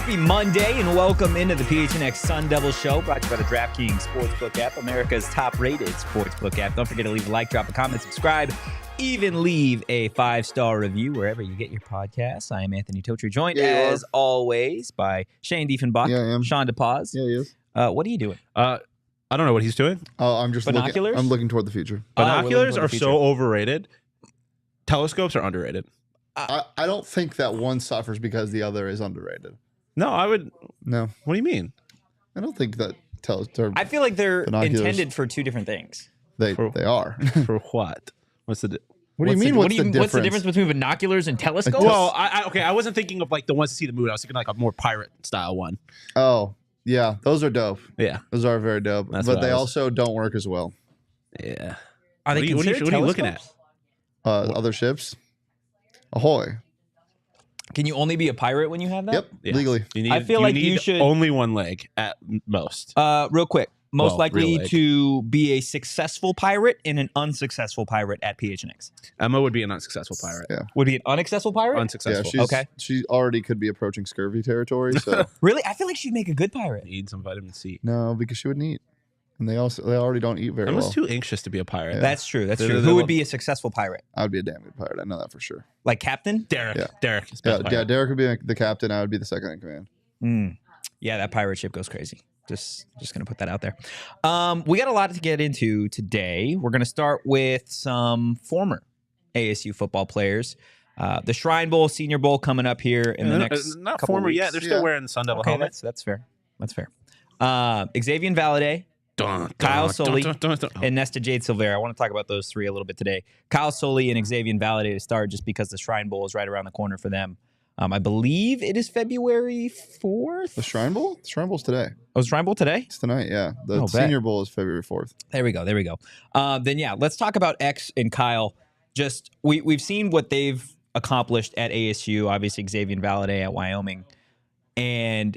Happy Monday and welcome into the PHNX Sun Devils Show, brought to you by the DraftKings Sportsbook app, America's top-rated sportsbook app. Don't forget to leave a like, drop a comment, subscribe, even leave a 5-star review wherever you get your podcasts. I am Anthony Totri, joined as always by Shane Diefenbach, Shawn DePaz. Yeah, he is. What are you doing? I don't know what he's doing. Oh, I'm just Binoculars? I'm looking toward the future. Binoculars are so overrated. Telescopes are underrated. I don't think that one suffers because the other is underrated. No, I would. No. What do you mean? I don't think that I feel like they're binoculars. Intended for two different things. They are. For what? What's the? What do you mean? What's the difference? What's the difference between binoculars and telescopes? Well, I wasn't thinking of like the ones to see the moon. I was thinking like a more pirate style one. Oh, yeah, those are dope. Yeah, those are very dope. That's but they also don't work as well. Yeah. Are they what are you looking at? Other ships. Ahoy. Can you only be a pirate when you have that? Yep, Yeah. legally. I feel like you should only one leg at most. Real quick. Most likely real to be a successful pirate and an unsuccessful pirate at PHNX. Emma would be an unsuccessful pirate. Yeah. Would be an unsuccessful pirate? Unsuccessful. Yeah, she already could be approaching scurvy territory. So Really? I feel like she'd make a good pirate. Need some vitamin C. no, because she wouldn't eat, and they already don't eat very Emma's well. too anxious to be a pirate. Yeah. That's true. That's They- true. they Who would love- be a successful pirate? I would be a damn good pirate. I know that for sure. Like Captain? Derek. Yeah. Derek. Is Yeah, best pirate. Derek would be the captain. I would be the second in command. Yeah, that pirate ship goes crazy. Just gonna put that out there. We got a lot to get into today. We're gonna start with some former ASU football players. The Shrine Bowl, Senior Bowl coming up here in the next not couple former weeks. yet. They're still wearing Sun Devil Okay, helmets. that's fair. That's fair. Xazavian Valladay, Kyle Soelle, and Nesta Jade Silvera. I want to talk about those three a little bit today. Kyle Soelle and Xazavian Valladay to start just because the Shrine Bowl is right around the corner for them. I believe it is February 4th. The Shrine Bowl? The Shrine Bowl's today. Oh, Shrine Bowl today? It's tonight, yeah. The bet. Senior Bowl is February 4th. There we go. Then yeah, let's talk about X and Kyle. Just we've seen what they've accomplished at ASU, obviously Xazavian Valladay at Wyoming. And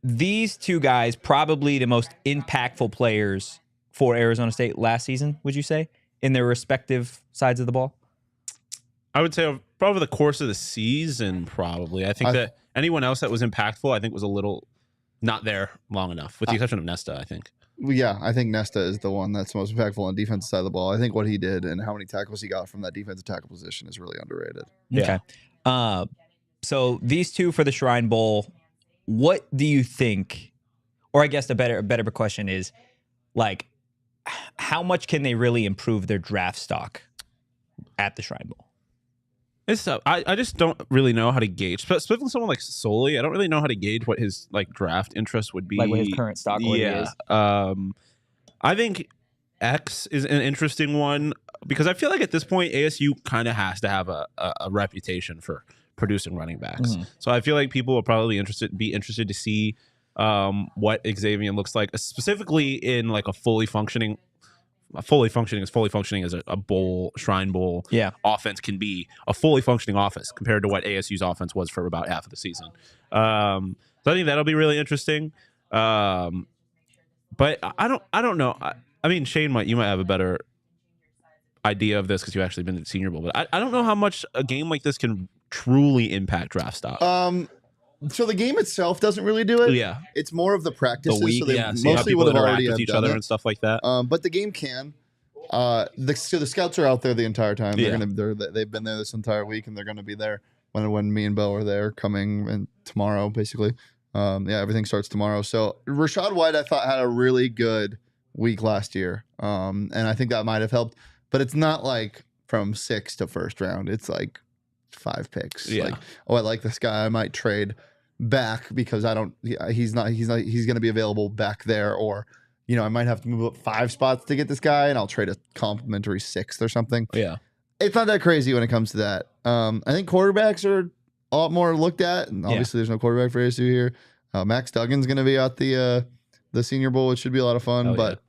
these two guys, probably the most impactful players for Arizona State last season, would you say, in their respective sides of the ball? I would say over the course of the season, probably. I think that anyone else that was impactful, I think, was a little not there long enough, with the exception of Nesta, I think. Well, yeah, I think Nesta is the one that's most impactful on the defensive side of the ball. I think what he did and how many tackles he got from that defensive tackle position is really underrated. Okay. So these two for the Shrine Bowl, what do you think, or I guess the better question is, like, how much can they really improve their draft stock at the Shrine Bowl? It's tough. I just don't really know how to gauge. Specifically someone like Soelle, I don't really know how to gauge what his like draft interest would be. Like what his current stock what it is? I think X is an interesting one because I feel like at this point ASU kind of has to have a reputation for producing running backs. So I feel like people will probably be interested to see what Xazavian looks like, specifically in like a fully functioning as a bowl, Shrine Bowl offense can be, a fully functioning offense compared to what ASU's offense was for about half of the season. So I think that'll be really interesting. But I don't know. I mean, Shane, you might have a better idea of this because you've actually been to the Senior Bowl, but I don't know how much a game like this can truly impact draft stock. So the game itself doesn't really do it. Yeah, it's more of the practices. The week, so they mostly would have already with each other and stuff like that. But the game can. So the scouts are out there the entire time. They've been there this entire week, and they're going to be there when me and Bo are there coming and tomorrow, basically. Everything starts tomorrow. So Rashad White, I thought, had a really good week last year, and I think that might have helped. But it's not like from 6th to 1st round. It's like 5 picks. Yeah. Like, I like this guy. I might trade back because he's going to be available back there, or I might have to move up 5 spots to get this guy, and I'll trade a complimentary 6th or something. Yeah, it's not that crazy when it comes to that. I think quarterbacks are a lot more looked at, and obviously there's no quarterback for ASU here. Max Duggan's going to be at the Senior Bowl, which should be a lot of fun. But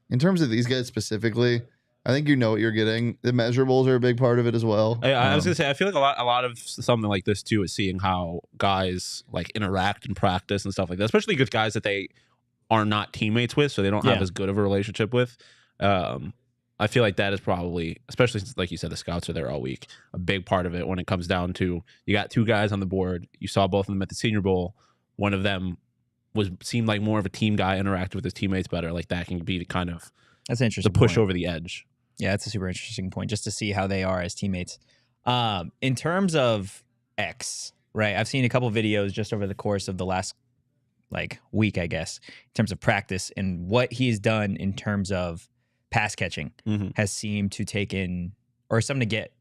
in terms of these guys specifically, I think you know what you're getting. The measurables are a big part of it as well. I was gonna say, I feel like a lot of something like this too is seeing how guys like interact and practice and stuff like that, especially good guys that they are not teammates with, so they don't have as good of a relationship with. I feel like that is probably, especially since, like you said, the scouts are there all week, a big part of it when it comes down to you got 2 guys on the board. You saw both of them at the Senior Bowl. one of them seemed like more of a team guy, interacted with his teammates better. Like that can be the kind of that's interesting. The push point. over the edge. Yeah, that's a super interesting point, just to see how they are as teammates. In terms of X, right? I've seen a couple videos just over the course of the last week, I guess, in terms of practice, and what he's done in terms of pass catching has seemed to take in or something to get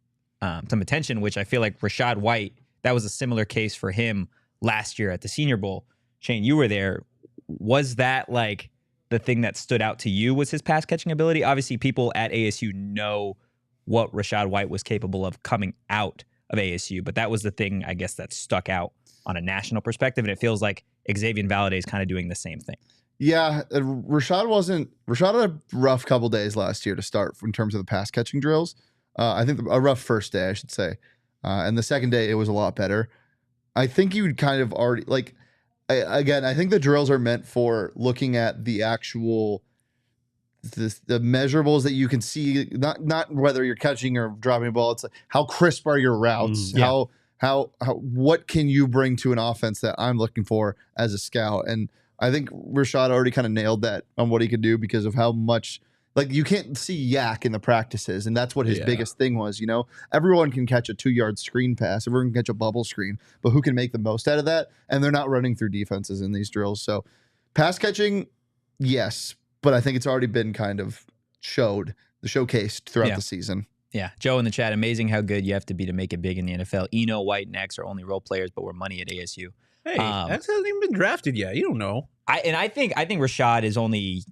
some attention, which I feel like Rashad White, that was a similar case for him last year at the Senior Bowl. Shane, you were there. Was that the thing that stood out to you was his pass catching ability? Obviously, people at ASU know what Rashad White was capable of coming out of ASU, but that was the thing, I guess, that stuck out on a national perspective, and it feels like Xazavian Valladay is kind of doing the same thing. Yeah, Rashad had a rough couple days last year to start in terms of the pass catching drills. I think a rough first day, I should say. And the second day, it was a lot better. I think you would kind of already I think the drills are meant for looking at the actual the measurables that you can see, not whether you're catching or dropping a ball. It's like how crisp are your routes? How what can you bring to an offense that I'm looking for as a scout? And I think Rashad already kind of nailed that on what he could do because of how much you can't see yak in the practices, and that's what his biggest thing was. Everyone can catch a 2-yard screen pass, everyone can catch a bubble screen, but who can make the most out of that? And they're not running through defenses in these drills. So pass catching, yes, but I think it's already been kind of showcased throughout the season. Yeah, Joe in the chat, amazing how good you have to be to make it big in the NFL. Eno, White, and X are only role players, but we're money at ASU. Hey, X hasn't even been drafted yet. You don't know. I think Rashad is only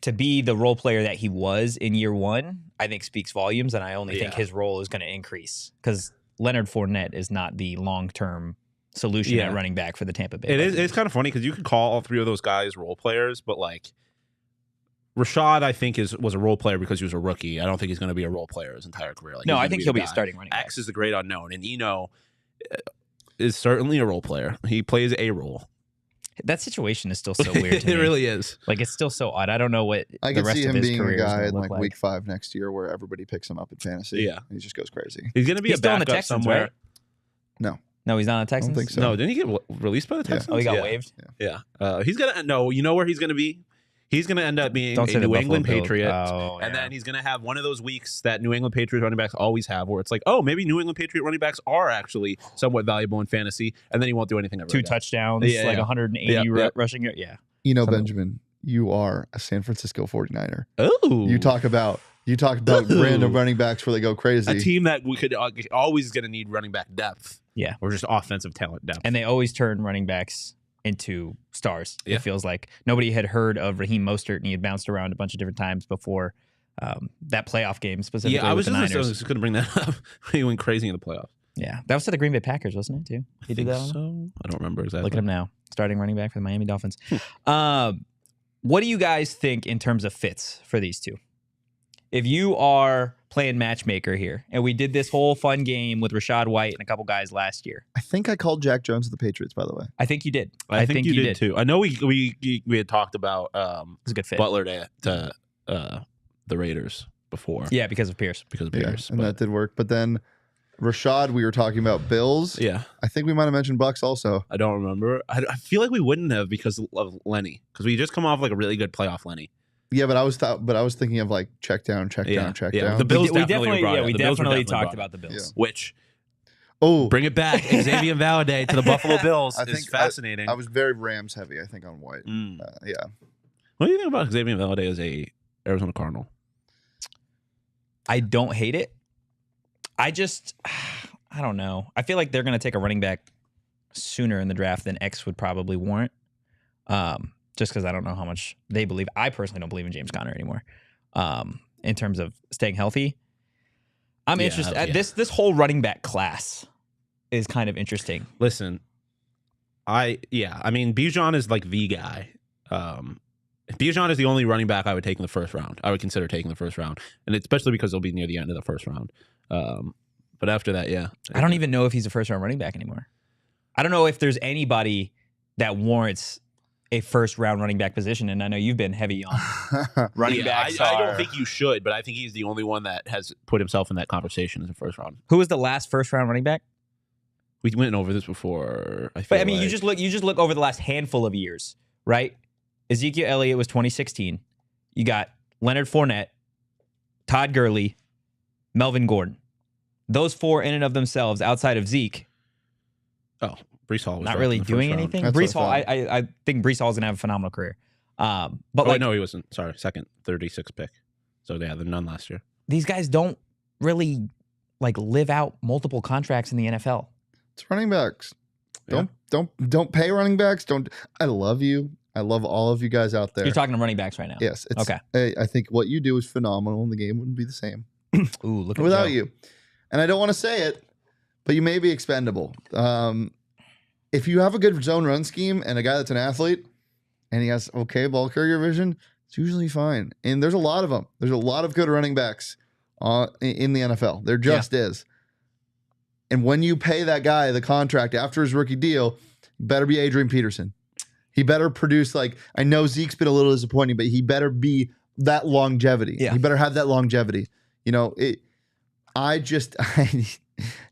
to be the role player that he was in year one. I think speaks volumes, and I only think his role is going to increase because Leonard Fournette is not the long-term solution at running back for the Tampa Bay. It's kind of funny because you could call all three of those guys role players, but Rashad, I think, was a role player because he was a rookie. I don't think he's going to be a role player his entire career. No, I think he'll be a starting running back. X is the great unknown, and Eno is certainly a role player. He plays a role. That situation is still so weird to me. It really is. It's still so odd. I don't know what I the can rest see of him his being career a guy is in look like. week 5 next year where everybody picks him up in fantasy. Yeah. He just goes crazy. He's going to be He's a still on the backup Texans, somewhere. right? No, he's not on the Texans? I don't think so. No, didn't he get released by the Texans? Oh, he got waived? Yeah. He's going to, no, you know where he's going to be? He's going to end up being Don't say a the New Buffalo England Bills. Patriot. Oh, and yeah. then he's going to have one of those weeks that New England Patriots running backs always have where it's like, oh, maybe New England Patriot running backs are actually somewhat valuable in fantasy. And then he won't do anything ever 2 again. touchdowns, 180 rushing yards. Yeah. Benjamin, you are a San Francisco 49er. Oh. You talk about random running backs where they go crazy. A team that we could always going to need running back depth. Yeah. Or just offensive talent depth. And they always turn running backs into stars. Yeah. It feels like nobody had heard of Raheem Mostert, and he had bounced around a bunch of different times before that playoff game specifically. Yeah, I was with the Niners. just going to bring that up. He went crazy in the playoffs. Yeah, that was to the Green Bay Packers, wasn't it? Too. He did that. So I don't remember exactly. Look at him now, starting running back for the Miami Dolphins. What do you guys think in terms of fits for these two? If you are playing matchmaker here, and we did this whole fun game with Rashad White and a couple guys last year. I think I called Jack Jones to the Patriots, by the way. I think you did. I think you did too. I know we had talked about it's a good fit. Butler to the Raiders before. Yeah, because of Pierce. And that did work. But then Rashad, we were talking about Bills. Yeah. I think we might have mentioned Bucks also. I don't remember. I feel like we wouldn't have because of Lenny. Because we just come off a really good playoff Lenny. Yeah, but I was thinking of check down. The Bills we definitely talked about the Bills. Yeah. Which Oh, bring it back. Xazavian Valladay to the Buffalo Bills is fascinating. I was very Rams heavy, I think, on White. Yeah. What do you think about Xazavian Valladay as a Arizona Cardinal? I don't hate it. I don't know. I feel like they're going to take a running back sooner in the draft than X would probably warrant. Just because I don't know how much they believe. I personally don't believe in James Conner anymore. In terms of staying healthy, I'm interested. This whole running back class is kind of interesting. Listen, I mean, Bijan is the guy. Bijan is the only running back I would take in the first round. I would consider taking the first round, and especially because it'll be near the end of the first round. But after that, yeah, I don't even know if he's a first round running back anymore. I don't know if there's anybody that warrants a first round running back position, and I know you've been heavy on running backs. I don't think you should, but I think he's the only one that has put himself in that conversation as a first round. Who was the last first round running back? We went over this before. But I mean, you just look over the last handful of years, right? Ezekiel Elliott was 2016. You got Leonard Fournette, Todd Gurley, Melvin Gordon. Those four in and of themselves, outside of Zeke. Oh, Breece Hall was not really doing anything. Breece Hall, I think Breece Hall is going to have a phenomenal career. But no, he wasn't. Sorry, second, 36 pick. So they had none last year. These guys don't really live out multiple contracts in the NFL. It's running backs. Don't pay running backs. I love you. I love all of you guys out there. You're talking to running backs right now. Yes. Okay. I think what you do is phenomenal, and the game wouldn't be the same. Ooh, look at without Joe. you. And I don't want to say it, but you may be expendable. If you have a good zone run scheme and a guy that's an athlete and he has okay ball carrier vision, it's usually fine. And there's a lot of them. There's a lot of good running backs in the NFL. There just is. And when you pay that guy the contract after his rookie deal, better be Adrian Peterson. He better produce I know Zeke's been a little disappointing, but he better be that longevity. Yeah. He better have that longevity. I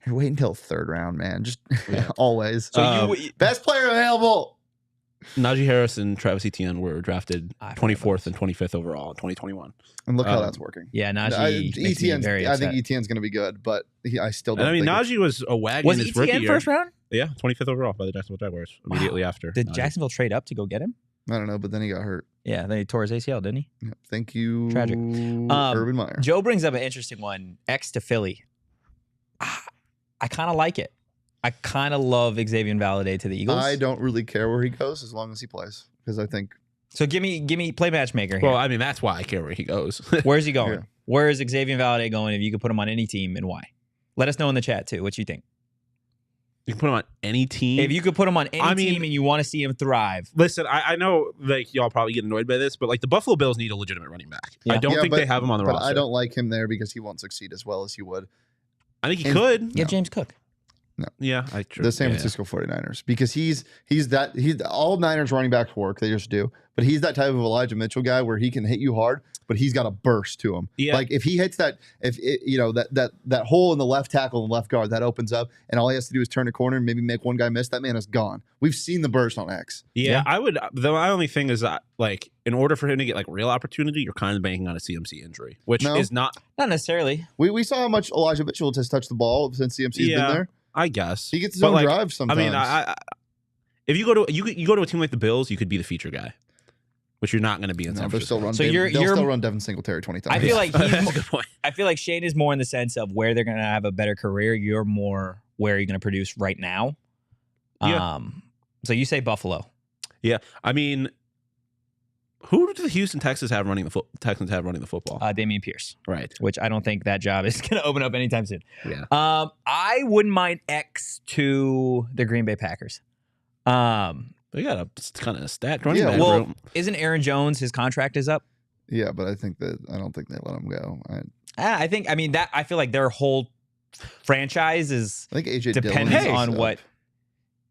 wait until third round, man. Just always. So best player available. Najee Harris and Travis Etienne were drafted 24th and 25th overall in 2021. And look how that's working. Yeah, Najee makes me very upset. I think Etienne's going to be good, but I still don't. Najee was a wagon. Was his rookie Etienne year. first round? Yeah, 25th overall by the Jacksonville Jaguars immediately after. Did Jacksonville trade up to go get him? I don't know, but then he got hurt. Yeah, then he tore his ACL, didn't he? Yeah, thank you. Tragic. Urban Meyer. Joe brings up an interesting one. X to Philly. I kind of like it. I kind of love Xazavian Valladay to the Eagles. I don't really care where he goes as long as he plays, because I think. So give me play matchmaker here. Well, I mean, that's why I care where he goes. Where's he going? Yeah. Where is Xazavian Valladay going if you could put him on any team, and why? Let us know in the chat too. What you think? You can put him on any team. If you could put him on any team and you want to see him thrive. Listen, I know y'all probably get annoyed by this, but the Buffalo Bills need a legitimate running back. Yeah. I don't think they have him on the roster. I don't like him there because he won't succeed as well as he would. I think he could. Yeah, James Cook. No. Yeah, the San Francisco 49ers, because he's all Niners running backs work, they just do, but he's that type of Elijah Mitchell guy where he can hit you hard, but he's got a burst to him. Yeah. If he hits that, that hole in the left tackle and left guard that opens up, and all he has to do is turn a corner and maybe make one guy miss, that man is gone. We've seen the burst on X. Yeah, I would. My only thing is that in order for him to get real opportunity, you're kind of banking on a CMC injury, which is not necessarily. We saw how much Elijah Mitchell has touched the ball since CMC's been there. I guess he gets his own drive sometimes. I mean, if you go to a team like the Bills, you could be the feature guy, which you're not going to be in San Francisco. They'll still run Devin Singletary 20 times. I feel like that's a good point. I feel like Shane is more in the sense of where they're going to have a better career. You're more where you're going to produce right now. Yeah. So you say Buffalo. Yeah, I mean, who do the Houston Texans have running the football? Dameon Pierce. Right. Which I don't think that job is going to open up anytime soon. Yeah. I wouldn't mind X to the Green Bay Packers. They got a kind of stat running back. Well, isn't Aaron Jones, his contract is up? Yeah, but I don't think they let him go. I feel like their whole franchise is I think AJ depends on what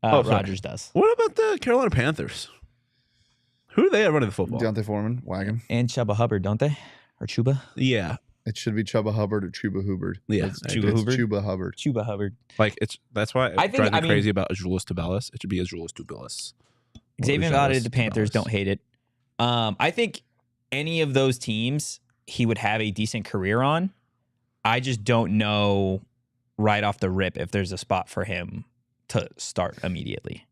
Rodgers does. What about the Carolina Panthers? Who do they have running the football? Deontay Foreman, wagon. And Chuba Hubbard, don't they? Or Chuba? Yeah. It should be Chuba Hubbard or Chuba Hubbard. Yeah. It's Chuba Hubbard. Chuba Hubbard. That's why it drives me crazy about Azuolas Tubelis. It should be Azuolas Tubelis. Xavier Valladay, the Panthers don't hate it. I think any of those teams he would have a decent career on. I just don't know right off the rip if there's a spot for him to start immediately.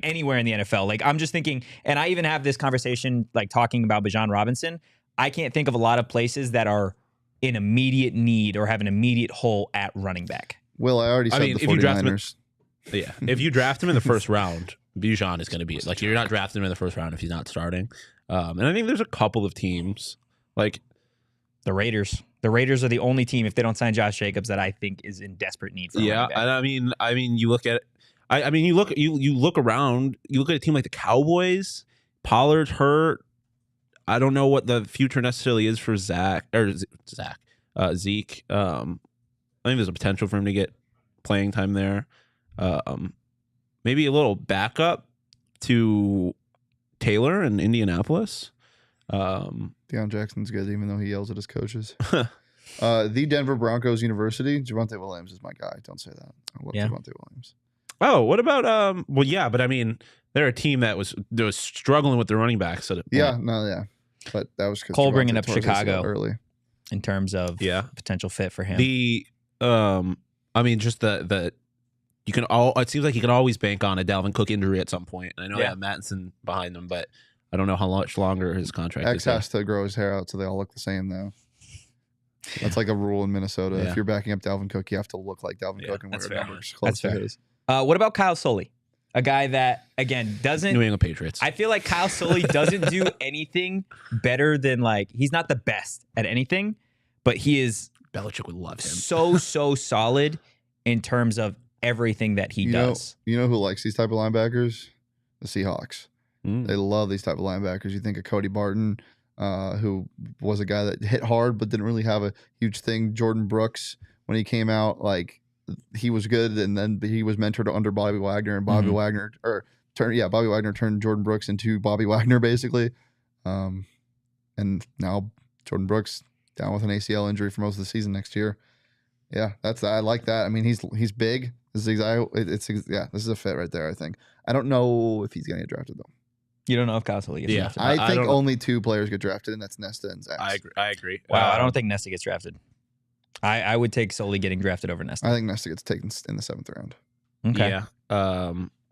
Anywhere in the NFL. I'm just thinking, and I even have this conversation talking about Bijan Robinson. I can't think of a lot of places that are in immediate need or have an immediate hole at running back. Well, I already said the 49ers. If you draft him in the first round, Bijan is going to be you're not drafting him in the first round if he's not starting. And I think there's a couple of teams the Raiders. The Raiders are the only team, if they don't sign Josh Jacobs, that I think is in desperate need for. Yeah, and I mean, you look at. You look around. You look at a team like the Cowboys. Pollard's hurt. I don't know what the future necessarily is for Zeke. I think there's a potential for him to get playing time there. Maybe a little backup to Taylor in Indianapolis. Deion Jackson's good, even though he yells at his coaches. The Denver Broncos University. Javonte Williams is my guy. Don't say that. I love Javonte Williams. Oh, what about well, yeah, but I mean, they're a team that was struggling with the running backs at a point. Yeah, but that was Cole bringing up Chicago early in terms of potential fit for him. I mean, just the you can all. It seems like you can always bank on a Dalvin Cook injury at some point. And I know they have Mattinson behind them, but I don't know how much longer his contract X is. has to grow his hair out so they all look the same now. That's like a rule in Minnesota. Yeah. If you're backing up Dalvin Cook, you have to look like Dalvin Cook and wear numbers close to his. What about Kyle Soelle? A guy that, again, doesn't... New England Patriots. I feel like Kyle Soelle doesn't do anything better than, like... He's not the best at anything, but he is... Belichick would love him. So solid in terms of everything that he does. You know who likes these type of linebackers? The Seahawks. Mm. They love these type of linebackers. You think of Cody Barton, who was a guy that hit hard but didn't really have a huge thing. Jordan Brooks, when he came out, like he was good, and then he was mentored under Bobby Wagner, and Bobby Wagner turned Jordan Brooks into Bobby Wagner basically, and now Jordan Brooks down with an ACL injury for most of the season next year. Yeah, I like that. I mean, he's big. This is this is a fit right there. I think. I don't know if he's gonna get drafted though. You don't know if Kyle Soelle gets drafted. I think only 2 players get drafted, and that's Nesta and Zach. I agree. Wow, I don't think Nesta gets drafted. I would take Soelle getting drafted over Nesta. I think Nesta gets taken in the 7th round. Okay. Yeah.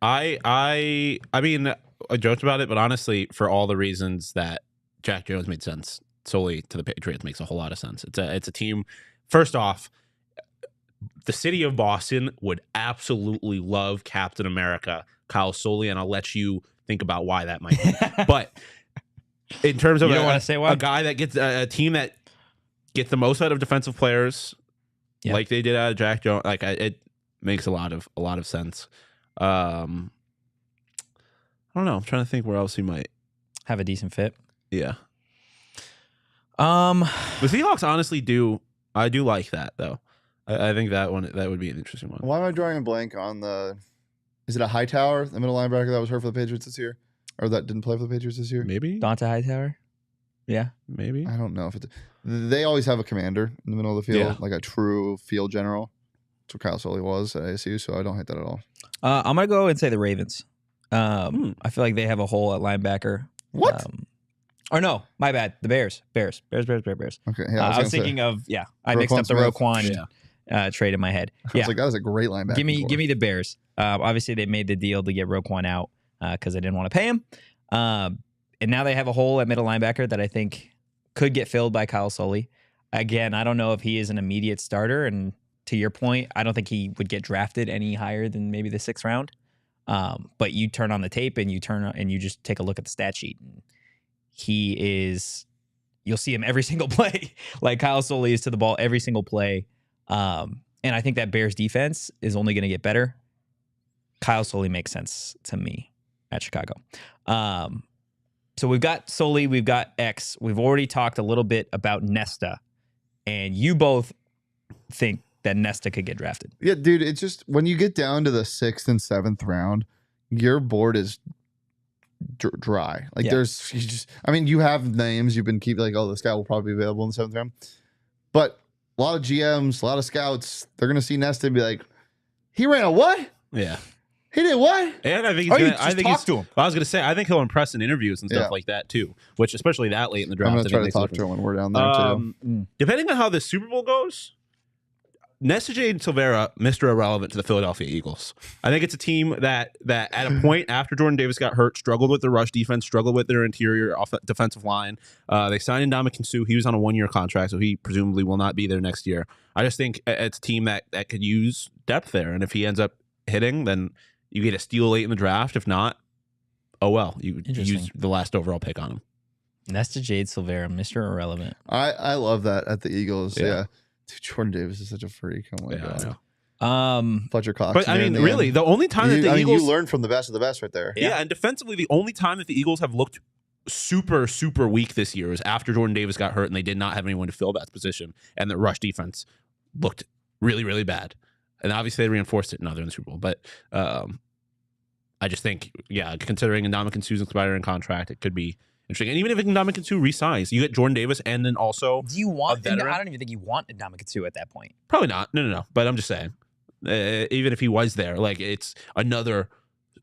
I mean, I joked about it, but honestly, for all the reasons that Jack Jones made sense, Soelle to the Patriots makes a whole lot of sense. It's a team. First off, the city of Boston would absolutely love Captain America, Kyle Soelle, and I'll let you think about why that might be. But in terms of a guy that gets a team that gets the most out of defensive players, like they did out of Jack Jones, like it makes a lot of sense. I don't know. I'm trying to think where else he might have a decent fit. Yeah. The Seahawks honestly do. I do like that though. I think that would be an interesting one. Why am I drawing a blank on the? Is it a Hightower, the middle linebacker that was hurt for the Patriots this year, or that didn't play for the Patriots this year? Maybe Dante Hightower. Yeah, maybe. I don't know if it's. They always have a commander in the middle of the field, like a true field general. That's what Kyle Soelle was at ASU, so I don't hate that at all. I'm gonna go and say the Ravens. I feel like they have a hole at linebacker. What? Or no, my bad. The Bears. Okay, yeah. I was thinking of I mixed up the Roquan trade in my head. I was like, that was a great linebacker. Give me the Bears. Obviously, they made the deal to get Roquan out because they didn't want to pay him. And now they have a hole at middle linebacker that I think could get filled by Kyle Soelle. Again, I don't know if he is an immediate starter. And to your point, I don't think he would get drafted any higher than maybe the 6th round. But you turn on the tape and you just take a look at the stat sheet. And you'll see him every single play. Like Kyle Soelle is to the ball every single play. And I think that Bears defense is only going to get better. Kyle Soelle makes sense to me at Chicago. So we've got Soelle, we've got X. We've already talked a little bit about Nesta. And you both think that Nesta could get drafted. Yeah, dude, it's just when you get down to the 6th and 7th round, your board is dry. Like you have names you've been keeping, like, oh, this guy will probably be available in the 7th round. But a lot of GMs, a lot of scouts, they're going to see Nesta and be like, he ran a what? Yeah. He did what? And I think talk to him. I was going to say, I think he'll impress in interviews and stuff like that too, which especially that late in the draft. I'm going to try to talk to him when we're down there too. Depending on how the Super Bowl goes, Nesta, Jade, and Silvera, Mr. Irrelevant to the Philadelphia Eagles. I think it's a team that at a point after Jordan Davis got hurt, struggled with their rush defense, struggled with their interior defensive line. They signed Ndamukong Suh. He was on a 1-year contract, so he presumably will not be there next year. I just think it's a team that could use depth there, and if he ends up hitting, then you get a steal late in the draft. If not, oh well, you use the last overall pick on him. Nesta, Jade, Silvera, Mr. Irrelevant. I love that at the Eagles. Yeah. Dude, Jordan Davis is such a freak. Oh my god. Fletcher Cox. But I mean, really, the only time that the Eagles, you learned from the best of the best right there. Yeah, and defensively, the only time that the Eagles have looked super, super weak this year is after Jordan Davis got hurt and they did not have anyone to fill that position, and the rush defense looked really, really bad. And obviously, they reinforced it now they're in the Super Bowl. But I just think, considering Ndamukong Suh's expiring contract, it could be interesting. And even if Ndamukong Suh resigns, you get Jordan Davis and then also do you want? I don't even think you want Ndamukong Suh at that point. Probably not. No. But I'm just saying. even if he was there. Like, it's another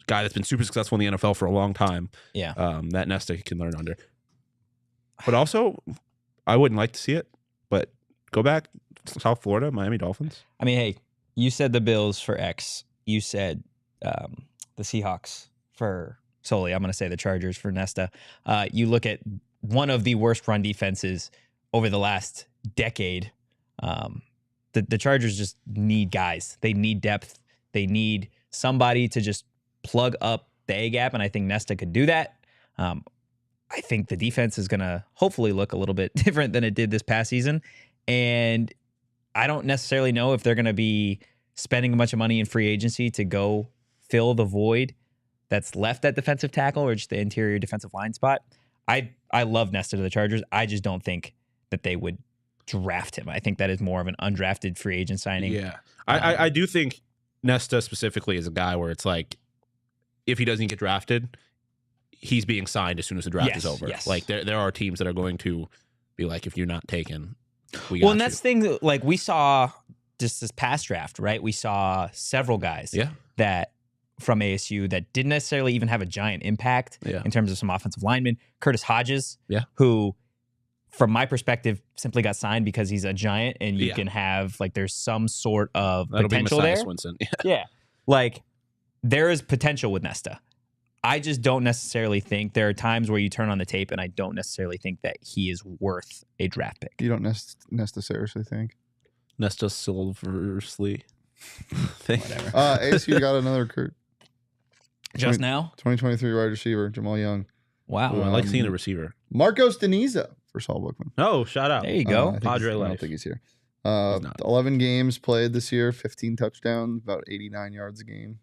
guy that's been super successful in the NFL for a long time. Yeah. That Nesta can learn under. But also, I wouldn't like to see it, but go back South Florida, Miami Dolphins. I mean, hey, you said the Bills for X. You said the Seahawks for Soelle. I'm going to say the Chargers for Nesta. You look at one of the worst run defenses over the last decade. The Chargers just need guys. They need depth. They need somebody to just plug up the A gap, and I think Nesta could do that. I think the defense is going to hopefully look a little bit different than it did this past season, and I don't necessarily know if they're going to be spending a bunch of money in free agency to go fill the void that's left at defensive tackle or just the interior defensive line spot. I love Nesta to the Chargers. I just don't think that they would draft him. I think that is more of an undrafted free agent signing. Yeah. I do think Nesta specifically is a guy where it's like, if he doesn't get drafted, he's being signed as soon as the draft is over. Yes. Like, there are teams that are going to be like, if you're not taken, we got well, and you. that's the thing, like we saw just this past draft, right? We saw several guys that from ASU that didn't necessarily even have a giant impact in terms of some offensive linemen. Curtis Hodges, who, from my perspective, simply got signed because he's a giant and you can have, like, there's some sort of potential there. Swinson. Like, there is potential with Nesta. I just don't necessarily think there are times where you turn on the tape and I don't necessarily think that he is worth a draft pick. You don't necessarily think? Nesta Silversly. Whatever. ASU got another recruit. Just now? 2023 wide receiver, Jamal Young. Wow. I like seeing a receiver. Marcos Deniza for Saul Bookman. Oh, shout out. There you go. Padre I life. don't think he's here. 11 games played this year, 15 touchdowns, about 89 yards a game.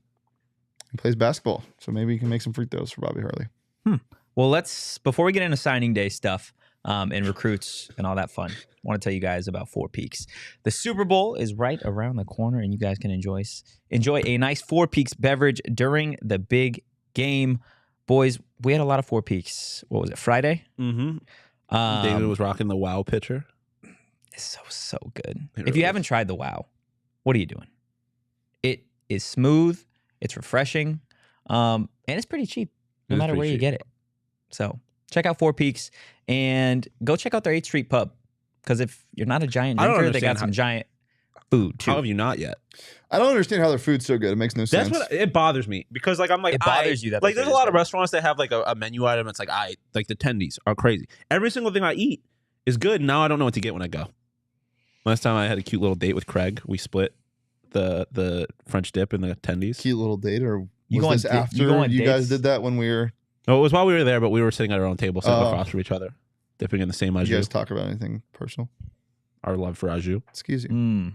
He plays basketball, so maybe he can make some free throws for Bobby Harley. Well, before we get into signing day stuff and recruits and all that fun, I want to tell you guys about Four Peaks. The Super Bowl is right around the corner, and you guys can enjoy a nice Four Peaks beverage during the big game. Boys, we had a lot of Four Peaks. What was it, Friday? Mm-hmm. David was rocking the Wow pitcher. It's so good. If you haven't tried the Wow, what are you doing? It is smooth. It's refreshing, and it's pretty cheap, no matter where you get it. So check out Four Peaks and go check out their 8th Street Pub, because if you're not a giant drinker, they got some giant food too. How have you not yet? I don't understand how their food's so good. It makes no sense. That's what it bothers me, because like I'm like, it bothers you that like there's a lot of restaurants that have like a menu item that's like like the tendies are crazy. Every single thing I eat is good. Now I don't know what to get when I go. Last time I had a cute little date with Craig. We split the French dip and the tendies. Cute little date, or You was go this on after you guys dates? did that when we were? No, it was while we were there, but we were sitting at our own table, sitting across from each other, dipping in the same au You jus. guys talk about anything personal? Our love for au jus. Excuse you.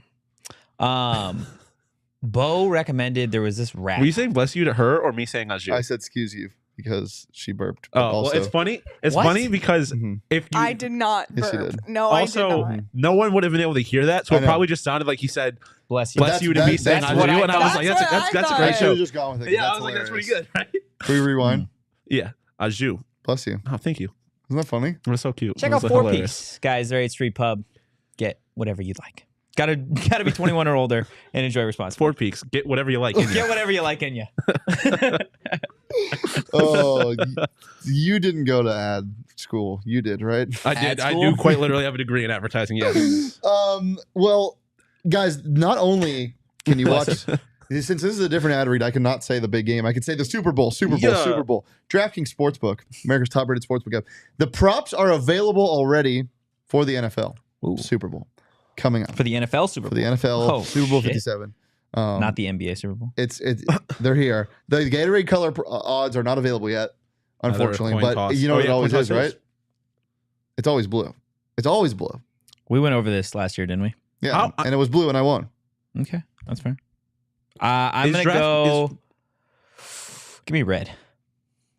Bo recommended there was this wrap. Were you saying bless you to her or me saying au jus? I said excuse you because she burped. But Oh, also, well, it's funny. It's What? funny because if you I did not Yes, you burp. did. No, also, I did not. no one would have been able to hear that, so I it know. probably just sounded like he said Bless you. bless you to me saying that's au what jus, I and I was thought. like, That's that's what a I great I should have show. just gone with it. Yeah, I That's was like, that's pretty hilarious. good, right? Can we rewind? Yeah, au jus. Bless you. Oh, thank you. Isn't that funny? It was so cute. Check It out was Four hilarious. Peaks, guys. Their 8th Street Pub. Get whatever you'd like. Gotta be 21 or older and enjoy responsibly. Four Peaks. Get whatever you like. In Get whatever you like in you. Oh, you didn't go to ad school. You did, right? I did. I school? do quite literally have a degree in advertising. Yes. Well, guys, not only can you watch, since this is a different ad read, I cannot say the big game. I can say the Super Bowl, Super Bowl, Yeah. Super Bowl. DraftKings Sportsbook, America's top-rated sportsbook app. The props are available already for the NFL Ooh. Super Bowl coming up. For the NFL Super For Bowl. the NFL Oh, Super Bowl shit. 57. Not the NBA Super Bowl. It's they're here. The Gatorade color odds are not available yet, unfortunately. coin But toss. you know Oh, what it yeah, always coin is, toss right? is. It's always blue. It's always blue. We went over this last year, didn't we? Yeah, and it was blue, and I won. Okay, that's fair. I'm Is gonna draft- go. Give me red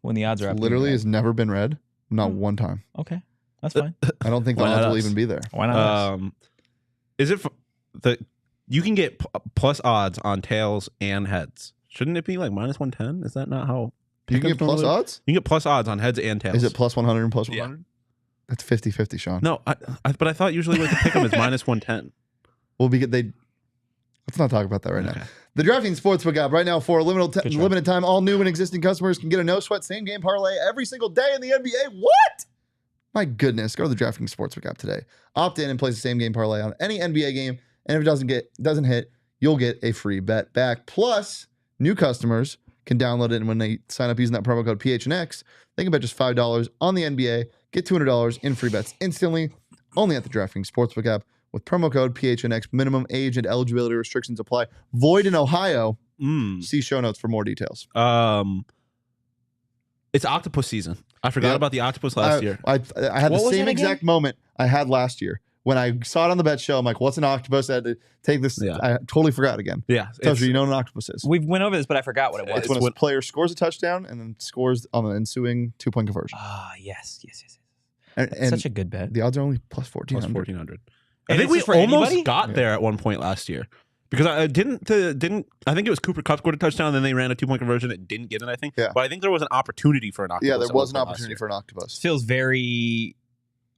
when the odds are up. give me Literally red. has never been red, not one time. Okay, that's fine. I don't think the Why not odds will us? even be there. Why not? us? Is it you can get plus odds on tails and heads? Shouldn't it be like minus 110? Is that not how You can get plus odds? You can get plus odds on heads and tails. Is it plus 100 and plus Yeah. 100? That's 50-50, Sean. No, but I thought usually with the pick'em is minus 110. Well, Let's not talk about that right now. The DraftKings Sportsbook app right now for a limited time, all new and existing customers can get a no-sweat same-game parlay every single day in the NBA. What? My goodness. Go to the DraftKings Sportsbook app today. Opt in and place a same-game parlay on any NBA game, and if it doesn't hit, you'll get a free bet back. Plus, new customers can download it, and when they sign up using that promo code PHNX, they can bet just $5 on the NBA, get $200 in free bets instantly, only at the DraftKings Sportsbook app. With promo code PHNX, minimum age and eligibility restrictions apply. Void in Ohio. See show notes for more details. It's octopus season. I forgot about the octopus last year. I had the same exact moment I had last year. When I saw it on the bet show, I'm like, what's an octopus? I had to take this. Yeah. I totally forgot again. Yeah. Tells you know what an octopus is. We went over this, but I forgot what it was. It's when a player scores a touchdown and then scores on the ensuing 2-point conversion. Yes. And such a good bet. The odds are only plus 1,400. Plus 1,400. I think we almost got there at one point last year. Because I didn't. I think it was Cooper Kupp scored a touchdown, and then they ran a 2-point conversion. It didn't get it, I think. Yeah. But I think there was an opportunity for an octopus. Yeah, there was an opportunity for an octopus. Feels very...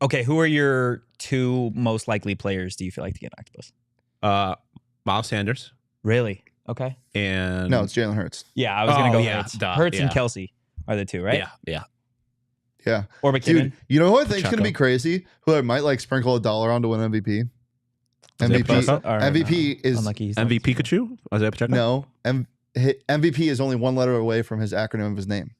Okay, who are your 2 most likely players do you feel like to get an octopus? Miles Sanders. Really? Okay. And no, it's Jalen Hurts. Yeah, I was going to go yeah, Hurts. Hurts and Kelsey are the 2, right? Yeah. Or McKinnon. Dude, you know who I think is going to be crazy? Who I might like sprinkle $1 on to win MVP? MVP is unlucky. MVP Pikachu? Isaiah Pacheco? No. MVP is only one letter away from his acronym of his name.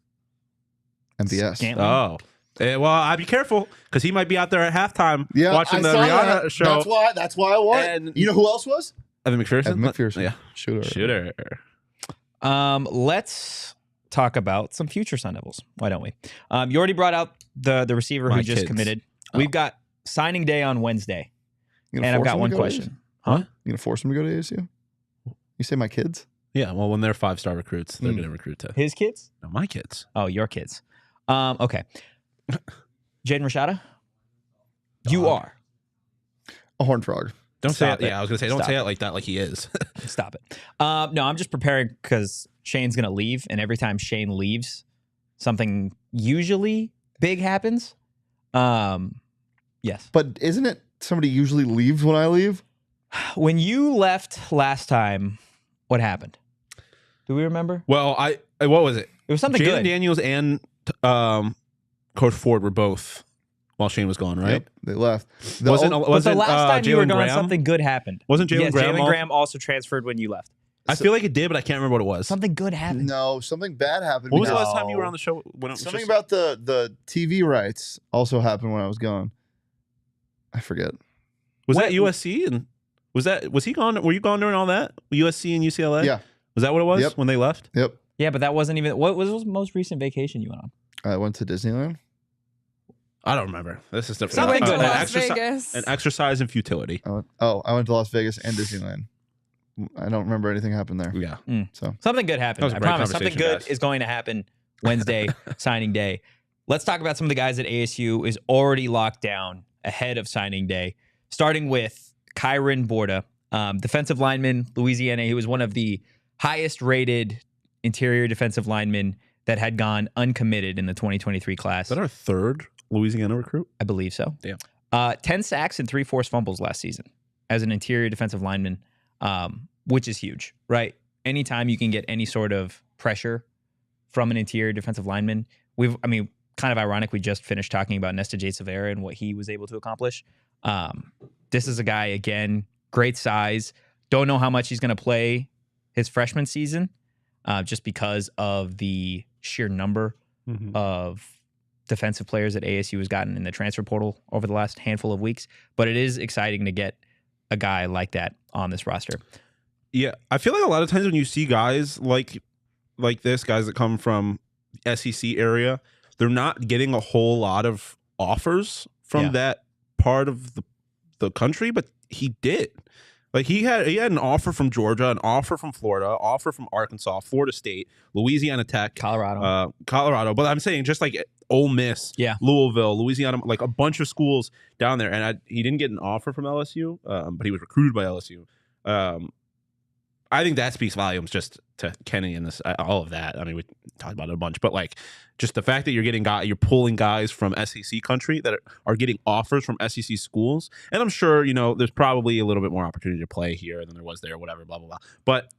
MVS. Oh. Well, I'd be careful because he might be out there at halftime watching the saw Rihanna that. show. That's why I want. And you know who else was? Evan McPherson. Evan McPherson. Yeah. Shooter. Let's talk about some future Sun Devils. Why don't we? You already brought out the receiver who just committed. We've got signing day on Wednesday. And I've got one question. Huh? You gonna force them to go to ASU? You say my kids? Yeah. Well, when they're 5-star recruits, they're gonna recruit to his kids. No, my kids. Oh, your kids. Okay. Jaden Rashada, you are a horned frog. Don't say it. Yeah, I was gonna say don't say it like that, like he is. Stop it. No, I'm just preparing because Shane's gonna leave, and every time Shane leaves, something usually big happens. Yes, but isn't it somebody usually leaves when I leave? When you left last time, what happened? Do we remember? Well, what was it? It was something good. Jaden Daniels and Coach Ford were both while Shane was gone, right? Yep, they left. Was the last time you were gone, something good happened? Wasn't Jalen Graham? Jalen Graham also transferred when you left. I feel like it did, but I can't remember what it was. Something good happened. No, something bad happened. What was the last time you were on the show? Something about the TV rights also happened when I was gone. I forget. Was that USC and was he gone? Were you gone during all that? USC and UCLA? Yeah. Was that what it was? Yep. When they left? Yep. Yeah, but that wasn't even. What was the most recent vacation you went on? I went to Disneyland. I don't remember. This is different. Something to Las Vegas. An exercise in futility. I went to Las Vegas and Disneyland. I don't remember anything happened there. Yeah. So something good happened. I promise. Something good is going to happen Wednesday, signing day. Let's talk about some of the guys that ASU is already locked down ahead of signing day. Starting with Kyron Borda, defensive lineman, Louisiana. He was one of the highest rated interior defensive linemen that had gone uncommitted in the 2023 class. Is that our third Louisiana recruit? I believe so. Damn. 10 sacks and 3 forced fumbles last season as an interior defensive lineman, which is huge, right? Anytime you can get any sort of pressure from an interior defensive lineman, kind of ironic, we just finished talking about Nesta Jade Silvera and what he was able to accomplish. This is a guy, again, great size. Don't know how much he's going to play his freshman season just because of the sheer number of defensive players that ASU has gotten in the transfer portal over the last handful of weeks. But it is exciting to get a guy like that on this roster. Yeah, I feel like a lot of times when you see guys like this, guys that come from SEC area, they're not getting a whole lot of offers from that part of the country, but he did. Like he had an offer from Georgia, an offer from Florida, offer from Arkansas, Florida State, Louisiana Tech, Colorado. But I'm saying just like Ole Miss, Louisville, Louisiana, like a bunch of schools down there. And he didn't get an offer from LSU, but he was recruited by LSU. I think that speaks volumes just to Kenny and this all of that. I mean, we talked about it a bunch, but like just the fact that you're pulling guys from SEC country that are getting offers from SEC schools, and I'm sure there's probably a little bit more opportunity to play here than there was there, whatever, blah blah blah. But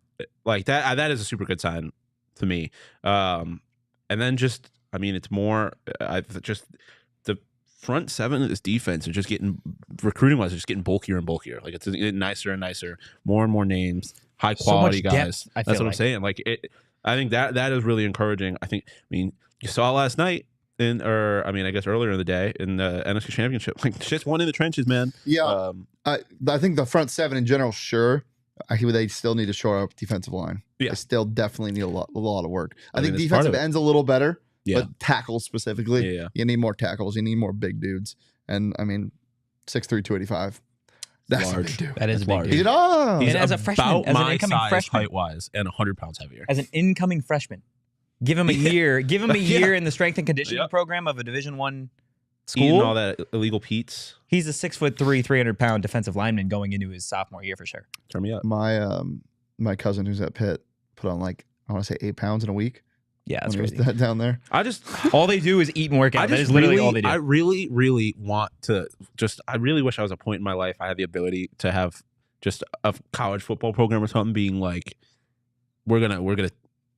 like that is a super good sign to me. And then just I mean, it's more just the front seven of this defense are just getting recruiting wise, just getting bulkier and bulkier. Like it's getting nicer and nicer, more and more names. High quality guys. That's what I'm saying. Like I think that is really encouraging. I mean, you saw last night I guess earlier in the day in the NFC Championship. Like shit's won in the trenches, man. Yeah. I think the front seven in general, sure. They still need to shore up defensive line. Yeah. They still definitely need a lot of work. I think defensive end's a little better, but tackles specifically, you need more tackles. You need more big dudes. And I mean, 6'3", 285. That's large. A big dude. That is a big dude. He's and as a freshman, as an incoming freshman, height-wise, and 100 pounds heavier. As an incoming freshman, give him a year. Give him a year in the strength and conditioning program of a Division I school. Eating all that illegal Pete's. He's a 6'3", 300-pound defensive lineman going into his sophomore year for sure. Turn me up. My cousin who's at Pitt put on like I want to say 8 pounds in a week. Yeah, that's crazy. That down there. All they do is eat and work out. That is literally all they do. I really, really want to I really wish I was a point in my life I had the ability to have just a college football program or something being like,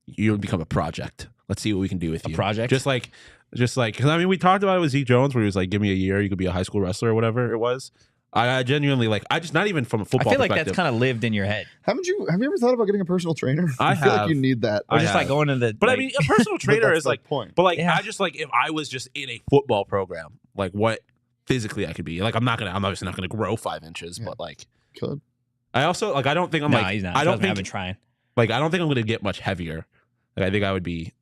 you'll become a project. Let's see what we can do with you. A project? Just like, because I mean, we talked about it with Zeke Jones where he was like, give me a year, you could be a high school wrestler or whatever it was. I genuinely not even from a football perspective. I feel like that's kind of lived in your head. Have you ever thought about getting a personal trainer? I feel like you need that. Or just like going to the. But I mean, a personal trainer is like point. But like, I just like if I was just in a football program, like what physically I could be. Like I'm obviously not gonna grow 5 inches, but like could. I also like I don't think I'm he's not. I've been trying. Like I don't think I'm gonna get much heavier. Like I think I would be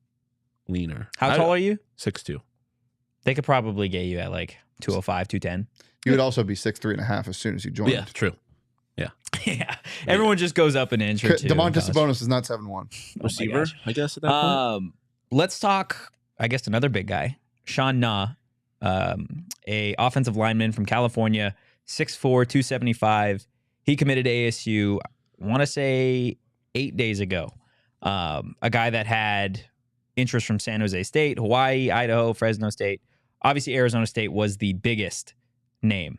leaner. How tall are you? 6'2". They could probably get you at like 205, 210. You would also be 6'3.5" as soon as you joined. Yeah, true. Yeah. Yeah. Everyone just goes up an inch or two. Demontis Sabonis is not 7'1". Receiver, I guess at that point. Let's talk, I guess, another big guy. Shawn, a offensive lineman from California, 6'4", 275. He committed to ASU, I want to say 8 days ago. A guy that had interest from San Jose State, Hawaii, Idaho, Fresno State. Obviously, Arizona State was the biggest name